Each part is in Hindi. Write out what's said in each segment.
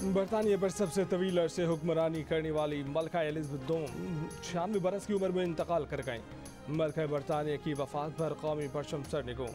बरतानिया पर सबसे तवील अरसे हुक्मरानी करने वाली मलका एलिज़ाबेथ II 96 बरस की उम्र में इंतकाल कर गईं। मलका बरतानिया की वफात पर कौमी परचम सरनिगो,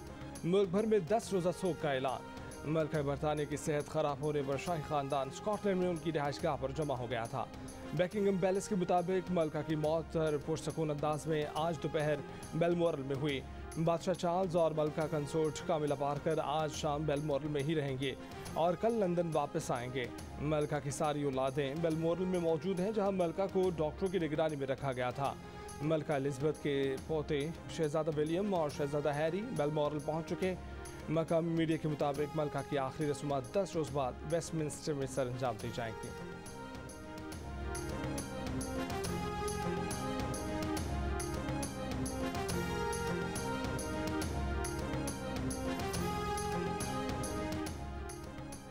मुल्क भर में 10 रोज़ा सोग का ऐलान। मलका बरतानिया की सेहत खराब होने पर शाही खानदान स्कॉटलैंड में उनकी रिहाइशगाह पर जमा हो गया था। बकिंगम पैलेस के मुताबिक मलका की मौत पुरसकून अंदाज में आज दोपहर बेलमोरल में हुई। बादशाह चार्ल्स और मलका कंसोर्ट कामिला पार्कर आज शाम बेलमोरल में ही रहेंगे और कल लंदन वापस आएंगे। मलका की सारी औलादें बेलमोरल में मौजूद हैं, जहां मलका को डॉक्टरों की निगरानी में रखा गया था। मलका एलिज़ाबेथ के पोते शहजादा विलियम और शहजादा हैरी बेलमोरल पहुंच चुके। मकामी मीडिया के मुताबिक मलका की आखिरी रस्मात 10 रोज़ बाद वेस्टमिंस्टर में सर अंजाम दी जाएंगी।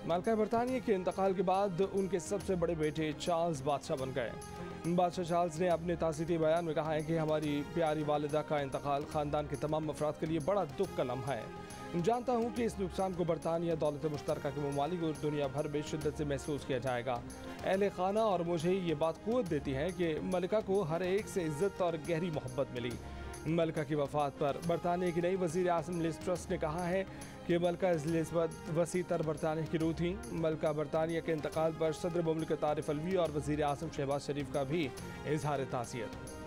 मलका बरतानिया के इंतकाल के बाद उनके सबसे बड़े बेटे चार्ल्स बादशाह बन गए। बादशाह चार्ल्स ने अपने तासीती बयान में कहा है कि हमारी प्यारी वालिदा का इंतकाल ख़ानदान के तमाम अफराद के लिए बड़ा दुख का लम्हा है। जानता हूँ कि इस नुकसान को बरतानिया दौलत मुश्तरका के ममालिक और दुनिया भर में शिद्दत से महसूस किया जाएगा। अहले खाना और मुझे ये बात क़ुव्वत देती है कि मलिका को हर एक से इज़्ज़त और गहरी मोहब्बत मिली। मलका की वफात पर बरतानिया की नई वज़ीर आज़म लिज़ ट्रस ने कहा है कि मलका एलिज़ाबेथ वसी तर बरतानिया की रूह थी। मलका बरतानिया के इंतकाल पर सदर मुमलिकत आरिफ अलवी और वज़ीर आज़म शहबाज शरीफ का भी इजहार ताज़ियत।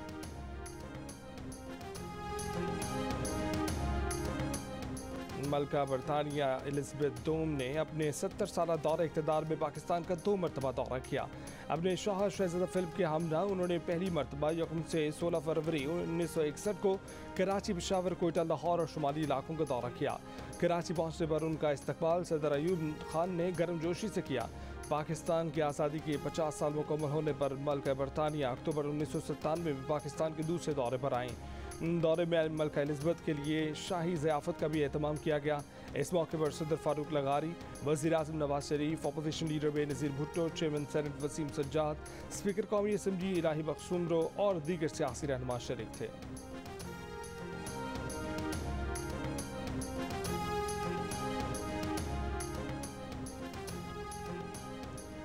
मलका बरतानिया एलिज़ाबेथ II ने अपने 70 साला दौरे इक़्तिदार में पाकिस्तान का 2 मरतबा दौरा किया। अपने शाह शहजादा फिल्म के हमरा उन्होंने पहली मरतबा यकम से 16 फरवरी 1961 को कराची, पेशावर, कोयटा, लाहौर और शुमाली इलाकों का दौरा किया। कराची पहुंचने पर उनका इस्तकबाल सदर अयूब खान ने गर्मजोशी से किया। पाकिस्तान की आज़ादी के 50 साल मुकम्मल होने पर मलका बरतानिया अक्टूबर 1997 में पाकिस्तान के दूसरे दौरे पर आईं। दौरे में मलका एलिज़ाबेथ के लिए शाही ज़ियाफ़त का भी एहतमाम किया गया। इस मौके पर सदर फारूक लगारी, वज़ीर आज़म Nawaz Sharif, opposition leader Benazir Bhutto, chairman senate Waseem Sajjad, speaker कौमी असम्बली इलाही बख्श सुमरो और दीगर सियासी रहनुमा शरीक थे।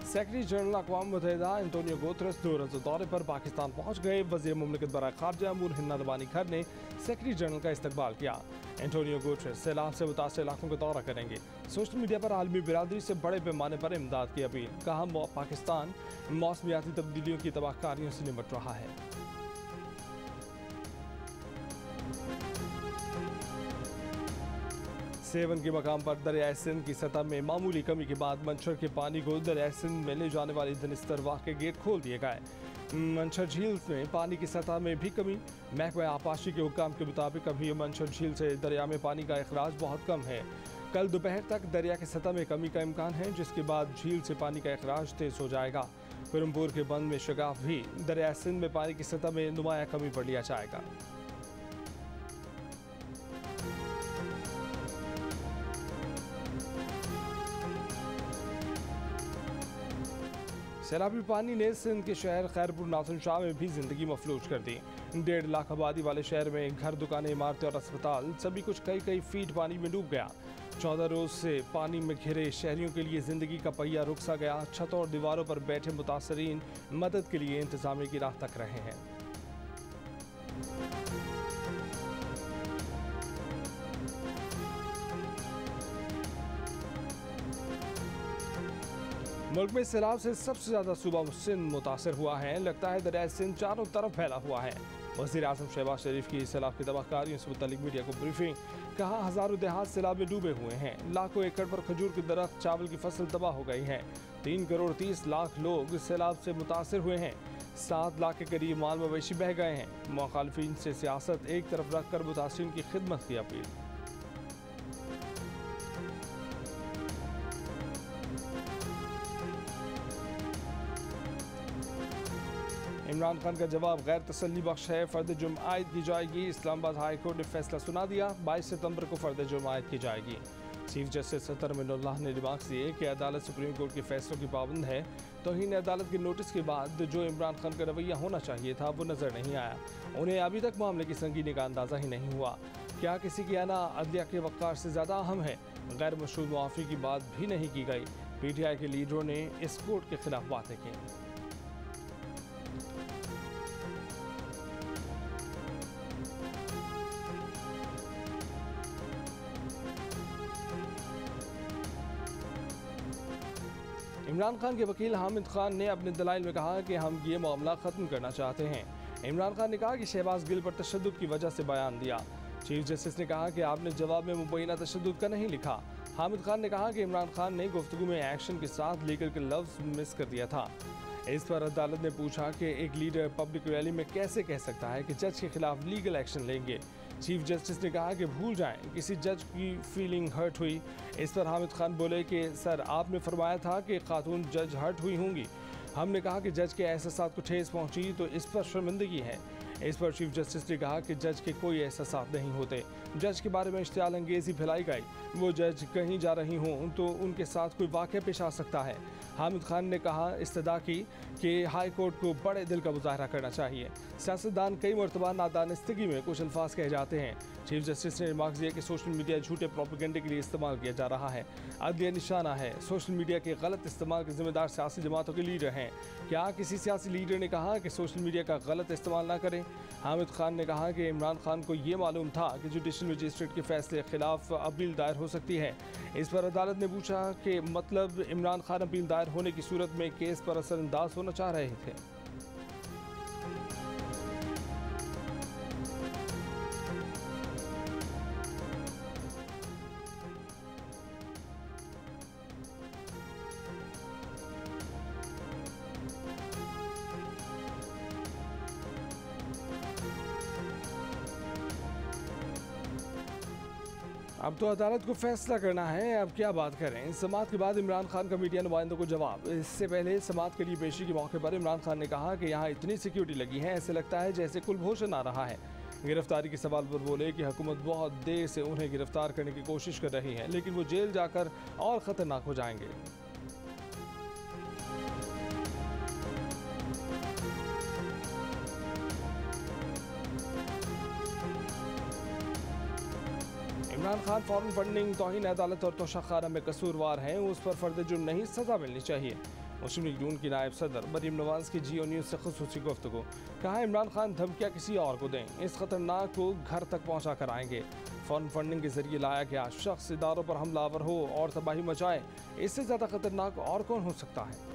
सेक्रेटरी जनरल अक़वाम मुत्तहिदा एंटोनियो गुतेरेस 2 रोज़ा दौरे पर पाकिस्तान पहुंच गए। वज़ीर मुमलिकत बराए ख़ारजा अमूर हिन्ना दबानी खर ने सेक्रेटरी जनरल का इस्तकबाल किया। एंटोनियो गुतेरेस सैलाब से मुतासर इलाकों का दौरा करेंगे। सोशल मीडिया पर आलमी बिरादरी से बड़े पैमाने पर इमदाद की अपील। कहा पाकिस्तान मौसमियाती तब्दीलियों की तबाहकारियों से निपट रहा है। सेवन के मकाम पर दरिया सिंध की सतह में मामूली कमी के बाद मंछर के पानी को दरिया सिंध में ले जाने वाली धनिस्तरवाह के गेट खोल दिए गए। मंछर झील में पानी की सतह में भी कमी। महकमा आपाशी के हुक्काम के मुताबिक अभी मंछर झील से दरिया में पानी का अखराज बहुत कम है। कल दोपहर तक दरिया की सतह में कमी का इम्कान है, जिसके बाद झील से पानी का अखराज तेज हो जाएगा। कुरमपुर के बंद में शगाफ भी दरिया सिंध में पानी की सतह में नुमाया कमी पर लिया जाएगा। सैलाबी पानी ने सिंध के शहर खैरपुर नाथुन शाह में भी जिंदगी मफलूज कर दी। 1.5 लाख आबादी वाले शहर में घर, दुकानें, इमारतें और अस्पताल सभी कुछ कई फीट पानी में डूब गया। 14 रोज से पानी में घिरे शहरियों के लिए जिंदगी का पहिया रुक सा गया। छतों और दीवारों पर बैठे मुतासरीन मदद के लिए इंतजामिया की राह तक रहे हैं। मुल्क में सैलाब से सबसे ज्यादा सूबा सिंध मुतासर हुआ है। लगता है दरिया सिंध चारों तरफ फैला हुआ है। वज़ीर आज़म शहबाज शरीफ की सैलाब की तबाहकारियों से मुतालिक मीडिया को ब्रीफिंग। कहा हज़ारों देहात सैलाब में डूबे हुए हैं। लाखों एकड़ पर खजूर के दरख्त, चावल की फसल तबाह हो गई है। 3 करोड़ 30 लाख लोग सैलाब से मुतासर हुए हैं। 7 लाख के करीब माल मवेशी बह गए हैं। मुखालिफिन से सियासत एक तरफ रखकर मुतासरीन की खिदमत की अपील। इमरान खान का जवाब गैर तसल्ली बख्श है। फ़र्द जुर्म आयद की जाएगी। इस्लामाबाद हाई कोर्ट ने फैसला सुना दिया। 22 सितंबर को फ़र्द जुर्म आयद की जाएगी। चीफ जस्टिस सत्तर मिनुल्लाह ने रिमार्क्स दिए कि अदालत सुप्रीम कोर्ट के फैसलों की पाबंद है। तौहीन अदालत के नोटिस के बाद जो इमरान खान का रवैया होना चाहिए था वो नज़र नहीं आया। उन्हें अभी तक मामले की संगीनी का अंदाज़ा ही नहीं हुआ। क्या किसी की आना अदलिया के वक़ार से ज़्यादा अहम है? गैर मशरूत मुआफ़ी की बात भी नहीं की गई। पीटीआई के लीडरों ने इस कोर्ट के खिलाफ बातें की। इमरान खान के वकील हामिद खान ने अपने दलाइल में कहा कि हम ये मामला ख़त्म करना चाहते हैं। इमरान खान ने कहा कि शहबाज गिल पर तशद्दुद की वजह से बयान दिया। चीफ जस्टिस ने कहा कि आपने जवाब में मुबैना तशद्दुद का नहीं लिखा। हामिद खान ने कहा कि इमरान खान ने गुफ्तगू में एक्शन के साथ लीगल के लफ्ज़ मिस कर दिया था। इस पर अदालत ने पूछा कि एक लीडर पब्लिक रैली में कैसे कह सकता है कि जज के खिलाफ लीगल एक्शन लेंगे। चीफ जस्टिस ने कहा कि भूल जाएं किसी जज की फीलिंग हर्ट हुई। इस पर हामिद खान बोले कि सर आपने फरमाया था कि खातून जज हर्ट हुई होंगी। हमने कहा कि जज के एहसासात को ठेस पहुंची तो इस पर शर्मिंदगी है। इस पर चीफ जस्टिस ने कहा कि जज के कोई एहसासात नहीं होते। जज के बारे में इश्तियाल अंगेज़ी फैलाई गई। वो जज कहीं जा रही हों तो उनके साथ कोई वाक़या पेश आ सकता है। हामिद खान ने कहा इस्तदा की कि हाई कोर्ट को बड़े दिल का मुजाहरा करना चाहिए। सियासतदान कई मरतबा नादानिस्तगी में कुछ अल्फाज कहे जाते हैं। चीफ जस्टिस ने रिमार्क दिया कि सोशल मीडिया झूठे प्रोपेगेंडे के लिए इस्तेमाल किया जा रहा है। अदलिया निशाना है। सोशल मीडिया के गलत इस्तेमाल के जिम्मेदार सियासी जमातों के लीडर हैं। क्या किसी सियासी लीडर ने कहा कि सोशल मीडिया का गलत इस्तेमाल ना करें? हामिद खान ने कहा कि इमरान खान को ये मालूम था कि जुडिशल मजिस्ट्रेट के फैसले के खिलाफ अपील दायर हो सकती है। इस पर अदालत ने पूछा कि मतलब इमरान खान अपील दायर होने की सूरत में केस पर असरअंदाज होना चाह रहे थे। अब तो अदालत को फैसला करना है। अब क्या बात करें। समाअत के बाद इमरान खान का मीडिया नुमाइंदों को जवाब। इससे पहले समाअत के लिए पेशी के मौके पर इमरान खान ने कहा कि यहाँ इतनी सिक्योरिटी लगी है, ऐसे लगता है जैसे कुलभूषण आ रहा है। गिरफ्तारी के सवाल पर बोले कि हुकूमत बहुत देर से उन्हें गिरफ्तार करने की कोशिश कर रही है, लेकिन वो जेल जाकर और ख़तरनाक हो जाएंगे। इमरान खान फॉरेन फंडिंग, तौहीन अदालत और तोशाखाना में कसूरवार हैं, उस पर फर्द जुर्म नहीं सजा मिलनी चाहिए। मुस्लिम लीग नून की नायब सदर मरीम नवाज की जियो न्यूज़ से खुसूसी गुफ्तगू। कहा इमरान खान धमकियाँ किसी और को दें, इस खतरनाक को घर तक पहुँचा कर आएंगे। फॉरेन फंडिंग के जरिए लाया गया शख्स इदारों पर हमलावर हो और तबाही मचाए, इससे ज़्यादा खतरनाक और कौन हो सकता है।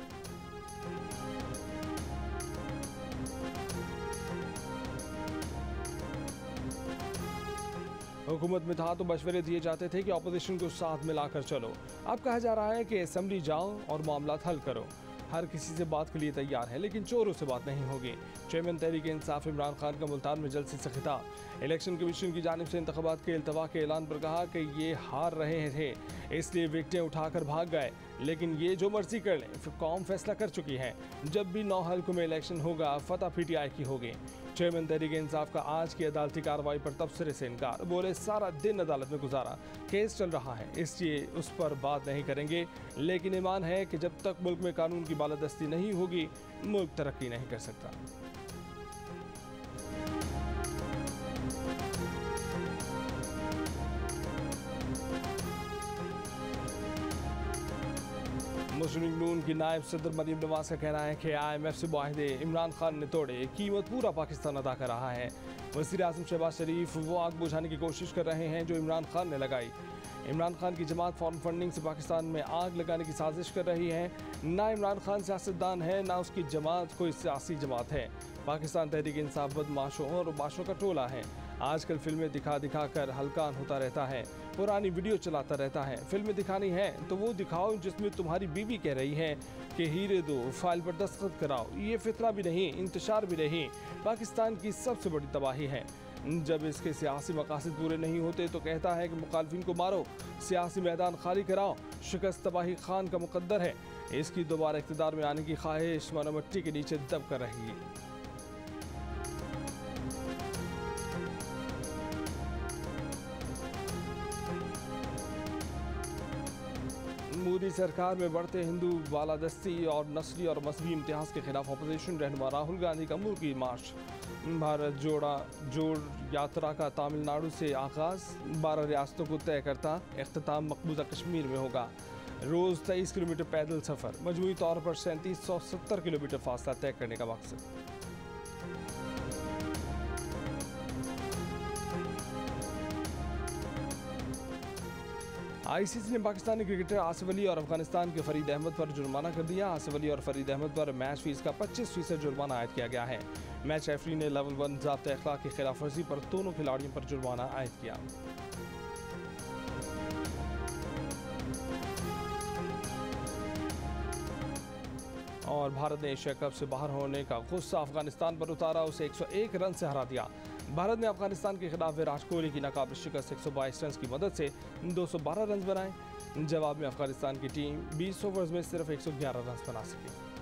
हुकूमत में था तो मशवरे दिए जाते थे कि अपोजिशन को साथ मिलाकर चलो। अब कहा जा रहा है कि असेंबली जाओ और मामला हल करो। हर किसी से बात के लिए तैयार है, लेकिन चोरों से बात नहीं होगी। चेयरमैन तहरीक इंसाफ इमरान खान का मुल्तान में जलसे से खिताब। इलेक्शन कमीशन की जानिब से इंतखाबात के इल्तवा के ऐलान पर कहा कि ये हार रहे थे, इसलिए विकेटें उठाकर भाग गए, लेकिन ये जो मर्जी कर लें, कौम फैसला कर चुकी है। जब भी 9 हल्कों में इलेक्शन होगा, फतह पीटीआई की होगी। चेयरमैन तहरीक इंसाफ का आज की अदालती कार्रवाई पर तबसरे से इनकार। बोले सारा दिन अदालत में गुजारा, केस चल रहा है, इसलिए उस पर बात नहीं करेंगे, लेकिन ईमान है कि जब तक मुल्क में कानून की बालादस्ती नहीं होगी, मुल्क तरक्की नहीं कर सकता। मुस्लिम लीग नून की नायब सदर मरीम नवाज का कहना है कि IMF से मुआहदे इमरान खान ने तोड़े, कीमत पूरा पाकिस्तान अदा कर रहा है। वज़ीर आज़म शहबाज शरीफ वो आग बुझाने की कोशिश कर रहे हैं जो इमरान खान ने लगाई। इमरान खान की जमात फॉरेन फंडिंग से पाकिस्तान में आग लगाने की साजिश कर रही है। ना इमरान खान सियासतदान है, ना उसकी जमात कोई सियासी जमात है। पाकिस्तान तहरीक इंसाफ बदमाशों और बाशों का टोला है। आजकल फिल्में दिखा दिखा कर हलकान होता रहता है, पुरानी वीडियो चलाता रहता है। फिल्में दिखानी है तो वो दिखाओ जिसमें तुम्हारी बीवी कह रही है कि हीरे दो, फाइल पर दस्तखत कराओ। ये फितना भी नहीं, इंतशार भी नहीं, पाकिस्तान की सबसे बड़ी तबाही है। जब इसके सियासी मकासद पूरे नहीं होते तो कहता है कि मुखालफिन को मारो, सियासी मैदान खाली कराओ। शिकस्त तबाही खान का मुकद्दर है। इसकी दोबारा इक़्तिदार में आने की ख्वाहिश मानो मिट्टी के नीचे दब कर रहेगी। मोदी सरकार में बढ़ते हिंदू बालादस्ती और नस्ली और मजहबी इम्तियाज़ के खिलाफ अपोजिशन रहनुमा राहुल गांधी का मुल्की मार्च। भारत जोड़ यात्रा का तमिलनाडु से आगाज़, 12 रियासतों को तय करता इख्तिताम मकबूजा कश्मीर में होगा। रोज़ 23 किलोमीटर पैदल सफ़र, मजमूई तौर पर 3770 किलोमीटर फासला तय करने का मकसद। आईसीसी ने पाकिस्तानी क्रिकेटर आसिफ अली और अफगानिस्तान के फरीद अहमद पर जुर्माना कर दिया। आसिफ अली और फरीद अहमद पर मैच फीस का 25% जुर्माना आयद किया गया है। मैच रेफरी ने लेवल 1 ज़ाब्ते अखलाक की खिलाफ वर्जी पर दोनों खिलाड़ियों पर जुर्माना आयद किया। और भारत ने एशिया कप से बाहर होने का गुस्सा अफगानिस्तान पर उतारा, उसे 101 रन से हरा दिया। भारत ने अफगानिस्तान के खिलाफ विराट कोहली की नाकाबिल शिकस्त 122 रन की मदद से 212 रन बनाए। जवाब में अफगानिस्तान की टीम 20 ओवर्स में सिर्फ 111 रन बना सकी।